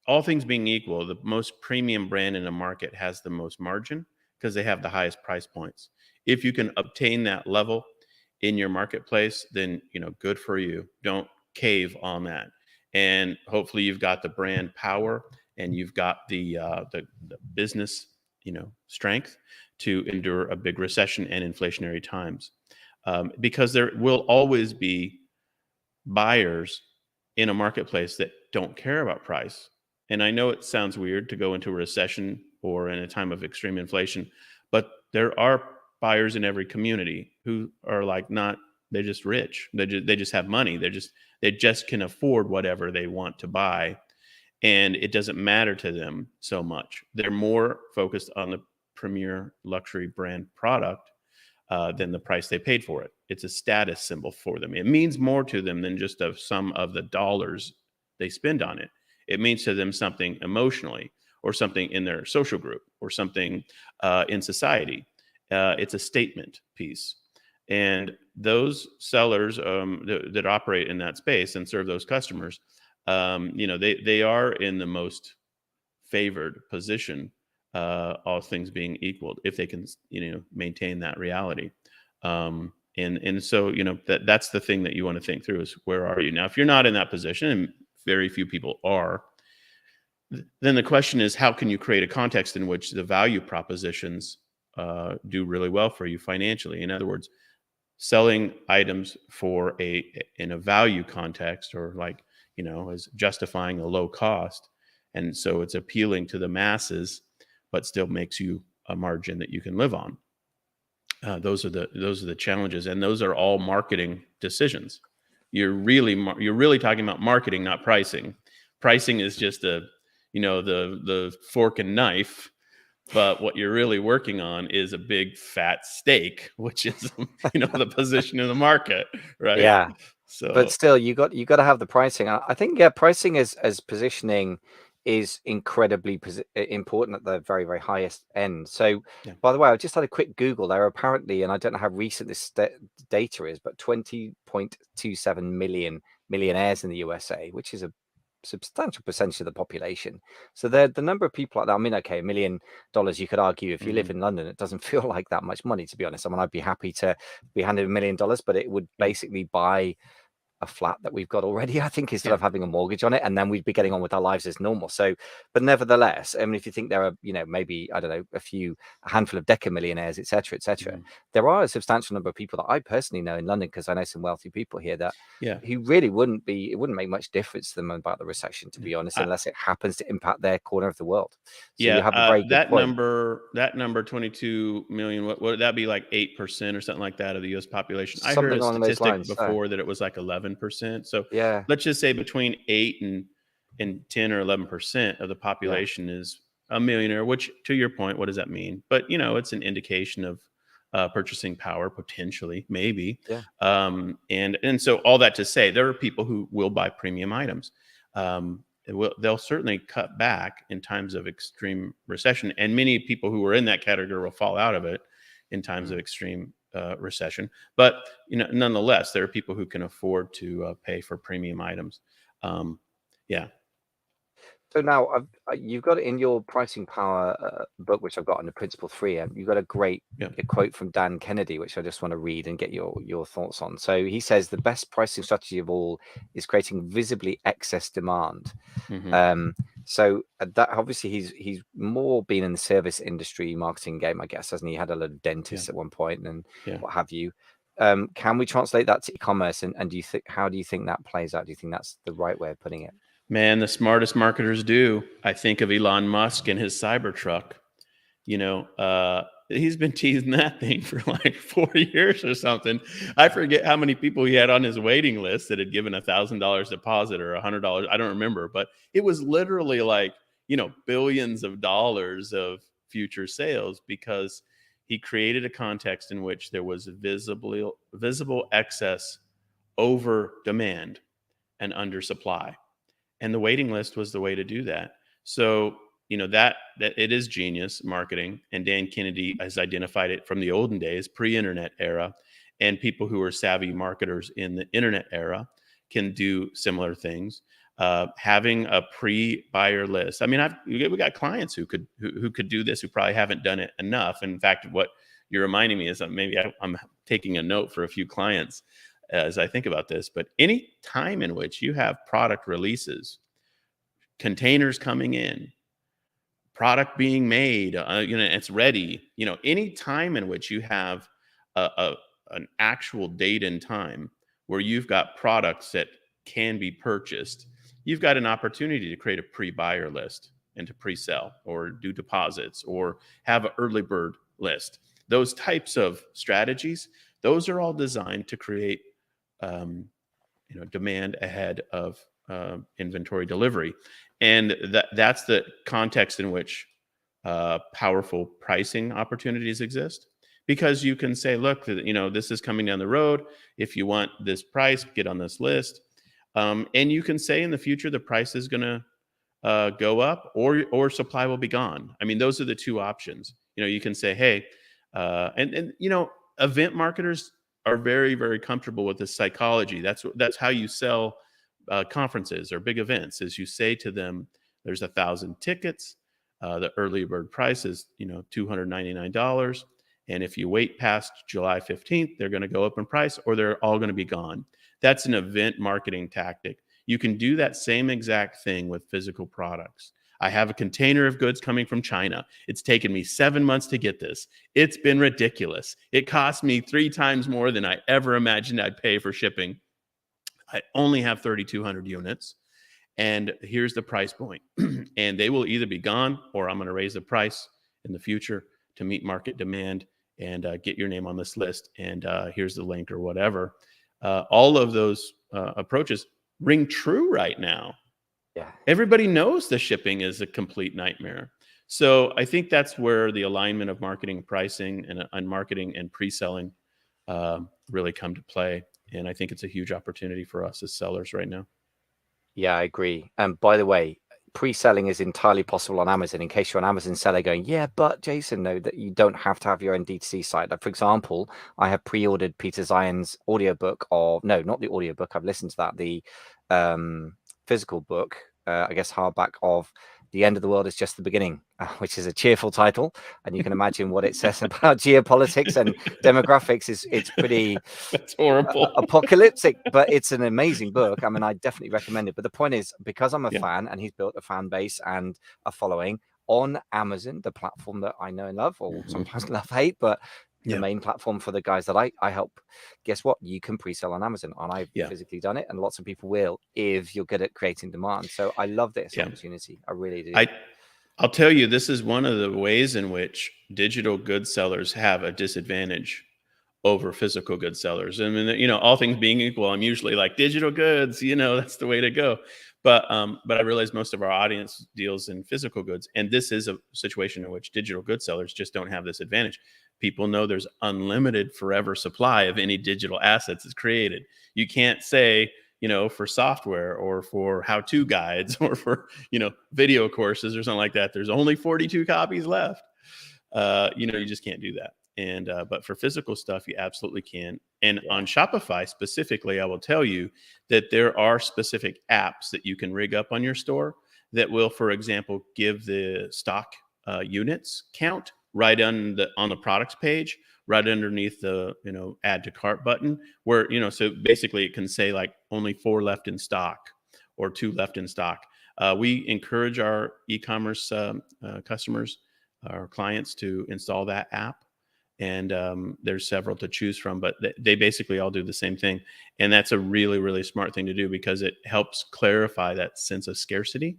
all things being equal, the most premium brand in a market has the most margin because they have the highest price points. If you can obtain that level in your marketplace, then good for you. Don't cave on that, and hopefully you've got the brand power and you've got the business strength to endure a big recession and inflationary times, because there will always be buyers in a marketplace that don't care about price. And I know it sounds weird to go into a recession or in a time of extreme inflation, but there are buyers in every community who are like not they're just rich. They just have money. They just can afford whatever they want to buy, and it doesn't matter to them so much. They're more focused on the premier luxury brand product than the price they paid for it. It's a status symbol for them. It means more to them than just a sum of the dollars they spend on it. It means to them something emotionally, or something in their social group, or something in society. It's a statement piece. And those sellers that operate in that space and serve those customers, they are in the most favored position, all things being equal, if they can, maintain that reality. And so, that's the thing that you want to think through is, where are you now? If you're not in that position, and very few people are, then the question is, how can you create a context in which the value propositions do really well for you financially? In other words, selling items for in a value context, or like as justifying a low cost, and so it's appealing to the masses but still makes you a margin that you can live on. Those are the challenges, and those are all marketing decisions. You're really talking about marketing, not pricing. Pricing is just the fork and knife, but what you're really working on is a big fat steak, which is the position in the market, right? Yeah, but So still, you got to have the pricing. I think, yeah, pricing as positioning is incredibly important at the very, very highest end. So, yeah. by the way, I just had a quick Google. There are apparently, and I don't know how recent this data is, but 20.27 million millionaires in the USA, which is a substantial percentage of the population. So the number of people like that. I mean, okay, $1 million, you could argue, if you live Hmm. in London, it doesn't feel like that much money, to be honest. I mean, I'd be happy to be handed $1 million, but it would Yeah. basically buy a flat that we've got already, I think, instead Yeah. of having a mortgage on it, and then we'd be getting on with our lives as normal. So, but nevertheless, I mean, if you think there are, maybe, I don't know, a handful of deca millionaires, etc., Hmm. there are a substantial number of people that I personally know in London, because I know some wealthy people here, that Yeah. who really it wouldn't make much difference to them about the recession, to Yeah. be honest, unless it happens to impact their corner of the world. So you Yeah, have a very good that point. number 22 million, what would that be, like 8% or something like that of the US population? I heard Something a along those statistic lines. So before that it was like 11%. So yeah, let's just say between 8 and 10 or 11% of the yeah, population is a millionaire, which, to your point, what does that mean? But it's an indication of purchasing power, potentially, maybe. yeah. And so all that to say, there are people who will buy premium items. They'll certainly cut back in times of extreme recession, and many people who are in that category will fall out of it in times of Mm. extreme recession. But nonetheless, there are people who can afford to pay for premium items. Um, yeah, So now you've got it in your pricing power book, which I've got under Principle 3, and you've got yeah. a quote from Dan Kennedy, which I just want to read and get your thoughts on. So he says the best pricing strategy of all is creating visibly excess demand. Hmm. Um, so that obviously he's more been in the service industry marketing game, I guess, hasn't he? Had a lot of Yeah, dentists at one point and yeah. what have you. Can we translate that to e-commerce? And do you think how do you think that plays out? Do you think that's the right way of putting it? Man, the smartest marketers do. I think of Elon Musk and his Cybertruck. he's been teasing that thing for like 4 years or something. I forget how many people he had on his waiting list that had given $1,000 deposit or $100. I don't remember, but it was literally like, billions of dollars of future sales because he created a context in which there was visible excess over demand and under supply, and the waiting list was the way to do that. So that it is genius marketing, and Dan Kennedy has identified it from the olden days, pre-internet era, and people who are savvy marketers in the internet era can do similar things. Having a pre-buyer list. I mean, we got clients who could do this, who probably haven't done it enough. In fact, what you're reminding me is that maybe I'm taking a note for a few clients as I think about this. But any time in which you have product releases, containers coming in, product being made, it's ready, any time in which you have an actual date and time where you've got products that can be purchased, you've got an opportunity to create a pre-buyer list and to pre-sell or do deposits or have an early bird list. Those types of strategies, those are all designed to create demand ahead of inventory delivery. And that's the context in which powerful pricing opportunities exist, because you can say, look, this is coming down the road. If you want this price, get on this list. And you can say in the future, the price is going to go up or supply will be gone. I mean, those are the two options. You can say, hey, and event marketers are very, very comfortable with this psychology. That's how you sell conferences or big events, is you say to them, there's 1,000 tickets. The early bird price is, $299. And if you wait past July 15th, they're going to go up in price or they're all going to be gone. That's an event marketing tactic. You can do that same exact thing with physical products. I have a container of goods coming from China. It's taken me 7 months to get this. It's been ridiculous. It cost me 3 times more than I ever imagined I'd pay for shipping. I only have 3,200 units. And here's the price point. And they will either be gone or I'm going to raise the price in the future to meet market demand and get your name on this list. And here's the link or whatever. All of those approaches ring true right now. Yeah. Everybody knows the shipping is a complete nightmare. So I think that's where the alignment of marketing, pricing, and marketing and pre-selling really come to play. And I think it's a huge opportunity for us as sellers right now. Yeah, I agree. And by the way, pre-selling is entirely possible on Amazon. In case you're an Amazon seller going, yeah, but Jason, no, that you don't have to have your own D2C site. Like, for example, I have pre-ordered Peter Zion's audiobook no, not the audiobook. I've listened to that. The physical book, I guess hardback, of The End of the World is Just the Beginning, which is a cheerful title. And you can imagine what it says about geopolitics and demographics. It's pretty That's horrible. apocalyptic, but it's an amazing book. I mean, I definitely recommend it. But the point is, because I'm a fan and he's built a fan base and a following on Amazon, the platform that I know and love, or sometimes love, hate, but the main platform for the guys that I help, guess what? You can pre-sell on Amazon. And I've physically done it, and lots of people will if you're good at creating demand. So I love this opportunity. I really do. I'll tell you, this is one of the ways in which digital goods sellers have a disadvantage over physical goods sellers. I mean, all things being equal, I'm usually like digital goods, that's the way to go. But I realize most of our audience deals in physical goods. And this is a situation in which digital goods sellers just don't have this advantage. People know there's unlimited forever supply of any digital assets that's created. You can't say, for software or for how-to guides or for, video courses or something like that, there's only 42 copies left. You just can't do that. And but for physical stuff, you absolutely can. And on Shopify specifically, I will tell you that there are specific apps that you can rig up on your store that will, for example, give the stock units count right on the products page, right underneath the add to cart button, where so basically it can say like only 4 left in stock or 2 left in stock. We encourage our e-commerce customers, our clients, to install that app. And there's several to choose from, but they basically all do the same thing. And that's a really, really smart thing to do, because it helps clarify that sense of scarcity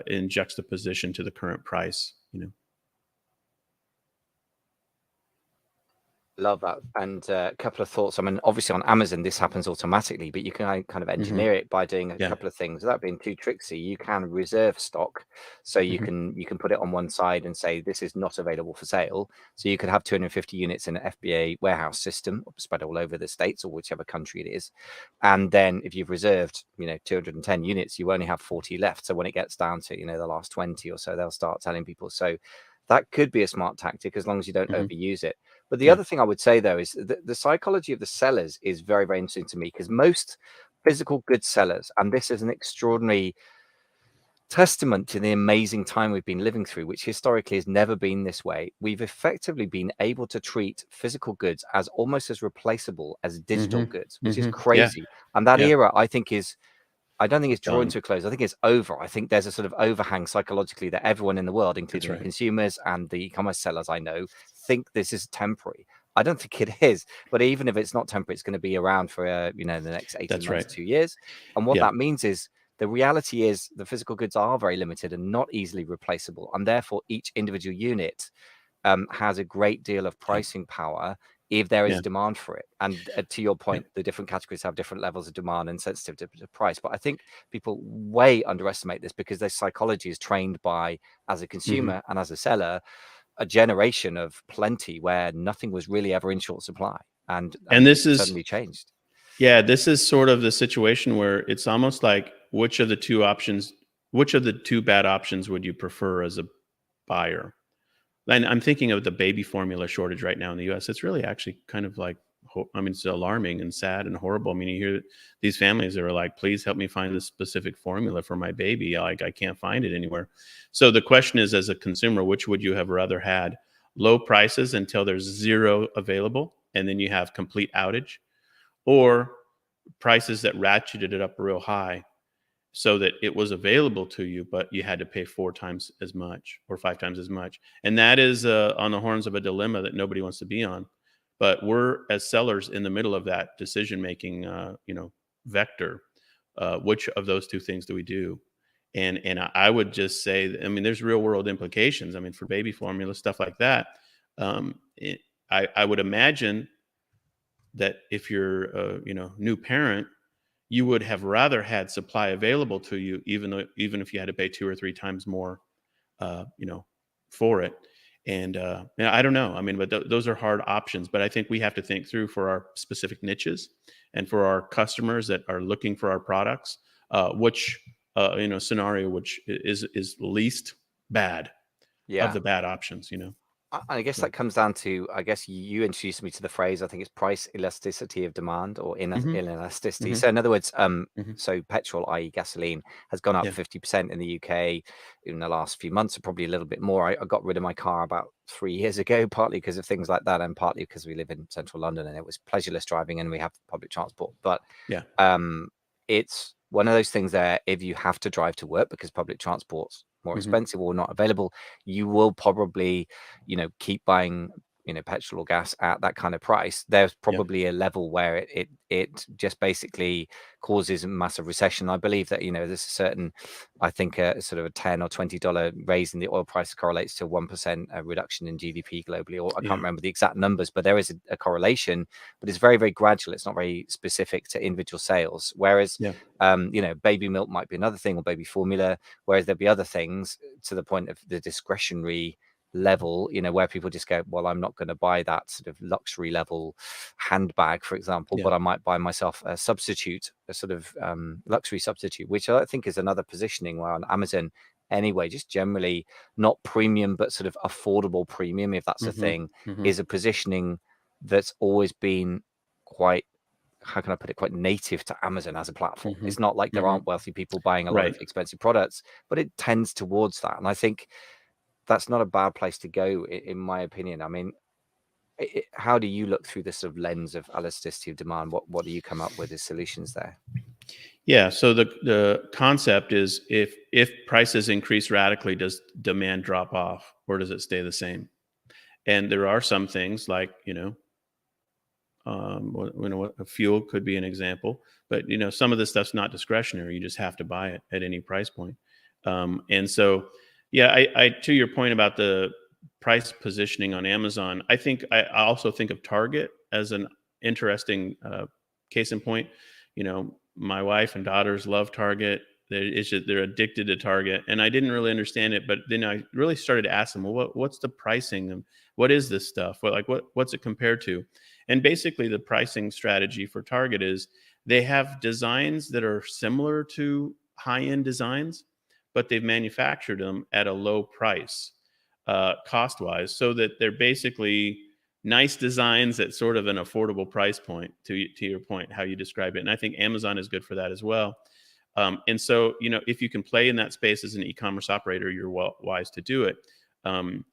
in juxtaposition to the current price. Love that. And a couple of thoughts. I mean, obviously on Amazon, this happens automatically, but you can kind of Hmm. engineer it by doing a Yeah. couple of things. Without being too tricksy, you can reserve stock. So Hmm. you can put it on one side and say this is not available for sale. So you could have 250 units in an FBA warehouse system spread all over the States or whichever country it is. And then if you've reserved, 210 units, you only have 40 left. So when it gets down to, the last 20 or so, they'll start telling people. So that could be a smart tactic as long as you don't Hmm. overuse it. But the Yeah. other thing I would say, though, is the psychology of the sellers is very, very interesting to me, because most physical goods sellers, and this is an extraordinary testament to the amazing time we've been living through, which historically has never been this way. We've effectively been able to treat physical goods as almost as replaceable as digital Hmm. goods, which is Hmm. Yeah. crazy. And that Yeah. era, I don't think it's drawing Done. to a close. I think it's over. I think there's a sort of overhang psychologically that everyone in the world, That's including the right. consumers and the e-commerce sellers I know, think this is temporary. I don't think it is. But even if it's not temporary, it's going to be around for the next 18 That's months, right. 2 years. And what Yeah. that means is the reality is the physical goods are very limited and not easily replaceable. And therefore, each individual unit has a great deal of Yeah. pricing power if there is Yeah. demand for it. And to your Yeah. point, the different categories have different levels of demand and sensitivity to price. But I think people way underestimate this because their psychology is trained by, as a Hmm. consumer and as a seller, a generation of plenty where nothing was really ever in short supply. And And this it's is, suddenly changed. yeah, this is sort of the situation where it's almost like which of the two options, which of the two bad options would you prefer as a buyer? And I'm thinking of the baby formula shortage right now in the U.S. It's really actually kind of like, I mean, it's alarming and sad and horrible. I mean, you hear these families that are like, please help me find this specific formula for my baby. Like, I can't find it anywhere. So the question is, as a consumer, which would you have rather had? Low prices until there's zero available, and then you have complete outage, or prices that ratcheted it up real high so that it was available to you, but you had to pay 4 times as much or 5 times as much. And that is on the horns of a dilemma that nobody wants to be on. But we're as sellers in the middle of that decision making, vector. Which of those two things do we do? And I would just say, I mean, there's real world implications. I mean, for baby formula stuff like that, um, it, I would imagine that if you're a new parent, you would have rather had supply available to you, even if you had to pay 2 or 3 times more, you know, for it. And I don't know. I mean, but those are hard options. But I think we have to think through for our specific niches and for our customers that are looking for our products, which scenario which is least bad of Yeah. the bad options. I guess So. that comes down to, I guess you introduced me to the phrase, I think it's price elasticity of demand, or Hmm. inelasticity. Hmm. So in other words, Hmm. so petrol, i.e. gasoline, has gone up Yeah. 50% in the UK in the last few months, or probably a little bit more. I got rid of my car about 3 years ago, partly because of things like that, and partly because we live in central London and it was pleasureless driving and we have public transport. But Yeah. um, it's one of those things there. If you have to drive to work because public transport's more Hmm. expensive or not available, you will probably, keep buying, petrol or gas at that kind of price. There's Yeah. probably a level where it just basically causes a massive recession. I believe that, there's a certain, I think, sort of a $10 or $20 raise in the oil price correlates to 1% reduction in GDP globally, or I can't Yeah. remember the exact numbers, but there is a correlation, but it's very, very gradual. It's not very specific to individual sales. Whereas, Yeah. baby milk might be another thing, or baby formula, whereas there'd be other things to the point of the discretionary level, where people just go, well, I'm not going to buy that sort of luxury level handbag, for example, Yeah. but I might buy myself a substitute, a sort of luxury substitute, which I think is another positioning where on Amazon anyway, just generally not premium, but sort of affordable premium, if that's a Hmm. thing, Hmm. is a positioning that's always been quite, how can I put it, quite native to Amazon as a platform. Hmm. It's not like there Hmm. aren't wealthy people buying a lot Right. of expensive products, but it tends towards that. And I think that's not a bad place to go, in my opinion. I mean, how do you look through this sort of lens of elasticity of demand? What do you come up with as solutions there? Yeah. So the concept is, if prices increase radically, does demand drop off or does it stay the same? And there are some things like, what a fuel could be an example, but some of this stuff's not discretionary. You just have to buy it at any price point. And so, yeah, I to your point about the price positioning on Amazon, I also think of Target as an interesting case in point. My wife and daughters love Target. They're addicted to Target, and I didn't really understand it. But then I really started to ask them, well, what's the pricing, and what is this stuff? What's it compared to? And basically, the pricing strategy for Target is they have designs that are similar to high-end designs, but they've manufactured them at a low price, cost-wise, so that they're basically nice designs at sort of an affordable price point. To your point, how you describe it, and I think Amazon is good for that as well. And so, if you can play in that space as an e-commerce operator, you're wise to do it. Um,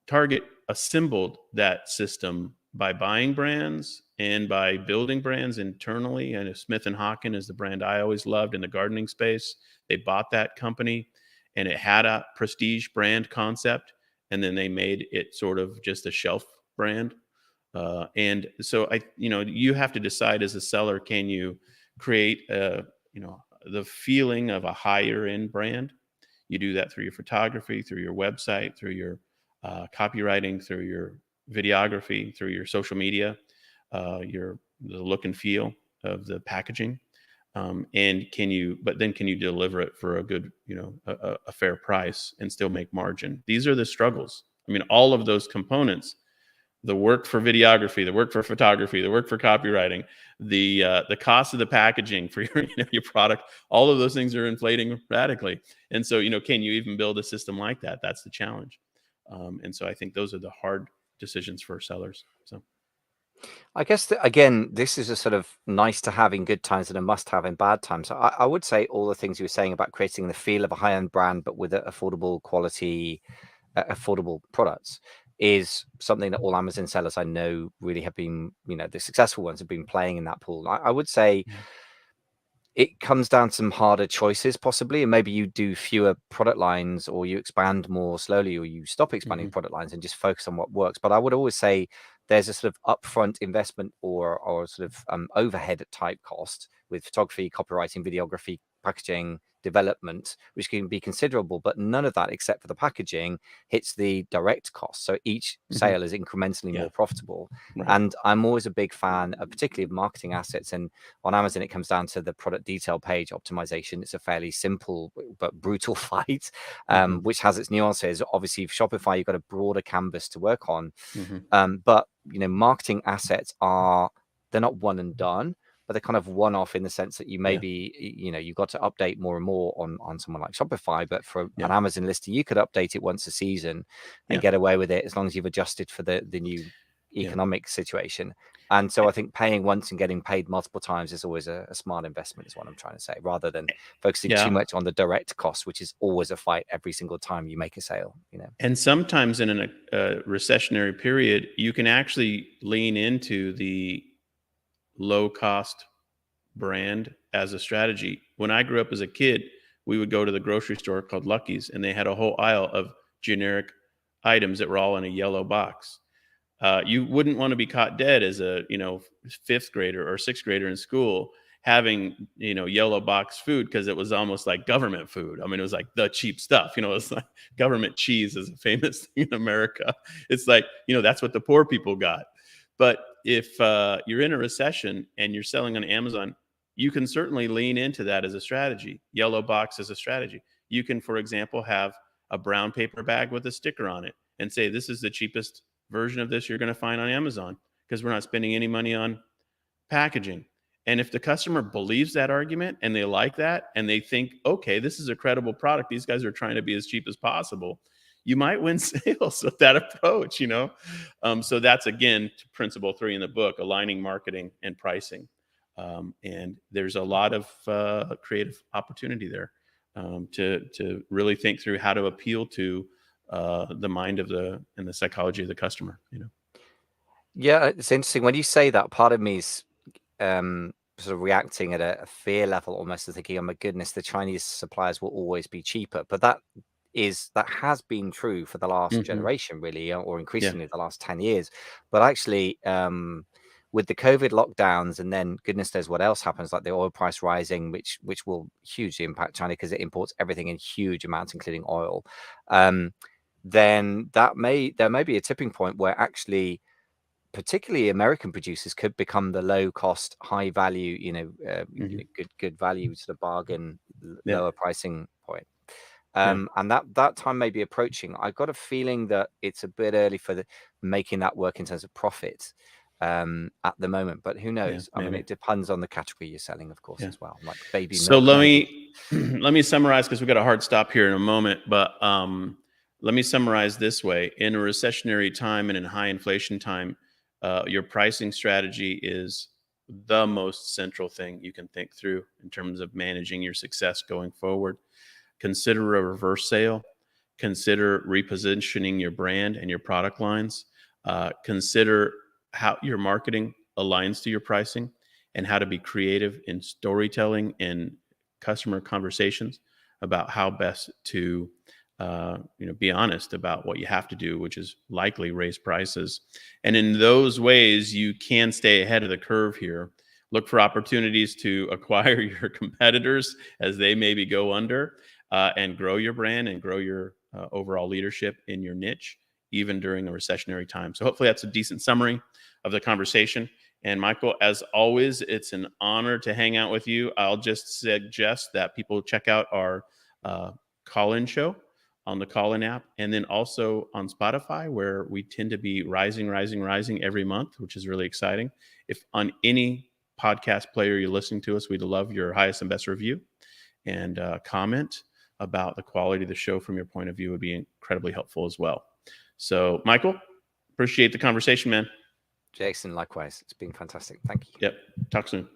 Target assembled that system by buying brands and by building brands internally. And Smith and Hawken is the brand I always loved in the gardening space. They bought that company, and it had a prestige brand concept, and then they made it sort of just a shelf brand. And so you have to decide as a seller, can you create the feeling of a higher end brand? You do that through your photography, through your website, through your copywriting, through your videography, through your social media, the look and feel of the packaging. But then can you deliver it for a good, a fair price and still make margin? These are the struggles. I mean, all of those components, the work for videography, the work for photography, the work for copywriting, the cost of the packaging for your product, all of those things are inflating radically. And so, can you even build a system like that? That's the challenge. And so I think those are the hard decisions for sellers. So I guess that, again, this is a sort of nice to have in good times and a must have in bad times. I would say all the things you were saying about creating the feel of a high-end brand, but with affordable quality, affordable products, is something that all Amazon sellers I know really have been, the successful ones have been playing in that pool. I would say it comes down to some harder choices possibly, and maybe you do fewer product lines, or you expand more slowly, or you stop expanding product lines and just focus on what works. But I would always say there's a sort of upfront investment or sort of overhead type cost with photography, copywriting, videography, packaging, development, which can be considerable, but none of that, except for the packaging, hits the direct cost. So each sale is incrementally more profitable. Right. And I'm always a big fan of, particularly of marketing assets. And on Amazon, it comes down to the product detail page optimization. It's a fairly simple but brutal fight, which has its nuances. Obviously, for Shopify, you've got a broader canvas to work on. But marketing assets they're not one and done, but they're kind of one-off in the sense that you maybe you've got to update more and more on someone like Shopify. But for an Amazon listing, you could update it once a season and get away with it as long as you've adjusted for the new economic situation. And so I think paying once and getting paid multiple times is always a smart investment, is what I'm trying to say, rather than focusing too much on the direct cost, which is always a fight every single time you make a sale. And sometimes in a recessionary period, you can actually lean into the low cost brand as a strategy. When I grew up as a kid, we would go to the grocery store called Lucky's, and they had a whole aisle of generic items that were all in a yellow box. You wouldn't want to be caught dead as a fifth grader or sixth grader in school having yellow box food, because it was almost like government food. I mean, it was like the cheap stuff. It's like government cheese is a famous thing in America. It's like that's what the poor people got. But if you're in a recession and you're selling on Amazon, you can certainly lean into that as a strategy. Yellow box as a strategy. You can, for example, have a brown paper bag with a sticker on it and say, this is the cheapest version of this you're going to find on Amazon, because we're not spending any money on packaging. And if the customer believes that argument and they like that and they think, okay, this is a credible product, these guys are trying to be as cheap as possible, you might win sales with that approach. So that's, again, principle 3 in the book: aligning marketing and pricing. And there's a lot of creative opportunity there to really think through how to appeal to the mind and the psychology of the customer. Yeah, it's interesting when you say that. Part of me is sort of reacting at a fear level, almost, thinking, oh my goodness, the Chinese suppliers will always be cheaper. But that has been true for the last generation, really, or increasingly the last 10 years. But actually, with the COVID lockdowns, and then goodness knows what else happens, like the oil price rising, which will hugely impact China because it imports everything in huge amounts, including oil. then there may be a tipping point where actually, particularly American producers could become the low cost, high value, good value to the bargain, Yeah. lower pricing point. Yeah. And that time may be approaching. I've got a feeling that it's a bit early for making that work in terms of profit at the moment, but who knows? I mean, maybe. it depends on the category you're selling, of course, Yeah. as well. Like baby So milk, let maybe. me summarize, because we got a hard stop here in a moment. But let me summarize this way: in a recessionary time and in high inflation time, your pricing strategy is the most central thing you can think through in terms of managing your success going forward. Consider a reverse sale. Consider repositioning your brand and your product lines. Consider how your marketing aligns to your pricing, and how to be creative in storytelling and customer conversations about how best to be honest about what you have to do, which is likely raise prices. And in those ways, you can stay ahead of the curve here. Look for opportunities to acquire your competitors as they maybe go under, and grow your brand and grow your overall leadership in your niche, even during a recessionary time. So hopefully that's a decent summary of the conversation. And Michael, as always, it's an honor to hang out with you. I'll just suggest that people check out our call-in show on the call-in app, and then also on Spotify, where we tend to be rising every month, which is really exciting. If on any podcast player you're listening to us, we'd love your highest and best review and comment about the quality of the show from your point of view would be incredibly helpful as well. So, Michael, appreciate the conversation, man. Jason, likewise. It's been fantastic. Thank you. Yep. Talk soon.